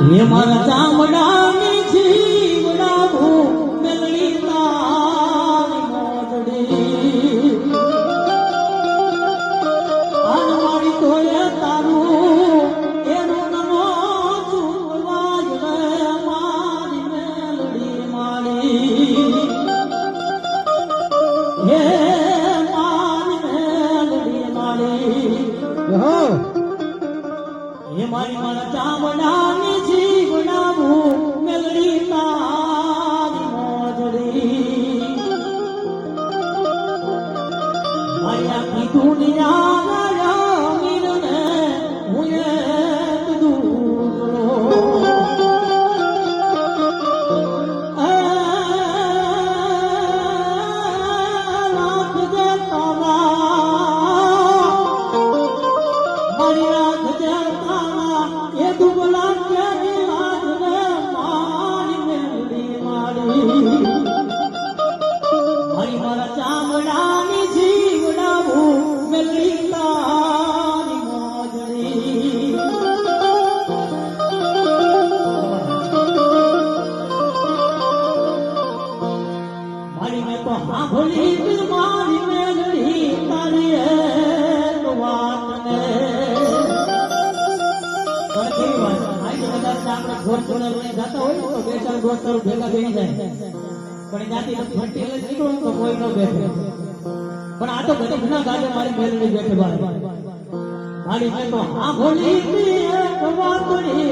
હે મારા ચામડાની જીવડાવું મેલડી તારી મોજડી આન મારી તોય તારું એનું નમો ચૂકવાજ રે મારી મેલડી મારી હે મારી મેલડી મારી હે મારી મારા ચામડાની જીવડાવું મેલડી તારી મોજડી મારી આખી દુનિયા રમીને હું એક દૂસરો રાખજે તારા મારી રાખજે એ દુબલા કેની લાજને મારી મેલડી મારી મારી મારા ચામડાની જીવડાવું મેલડી તારી મોજડી મારી મેં તો સાંભળી મારી મેલડી તારી એક વાતને ભેગા થઈ જાય પણ જાતિ ફટી નીકળો તો કોઈ ન બેઠે પણ આ તો બધી ઘણા ગાડે મારી મેલડી બેઠે મારી મેં તો આ ભોલી એક વાતડી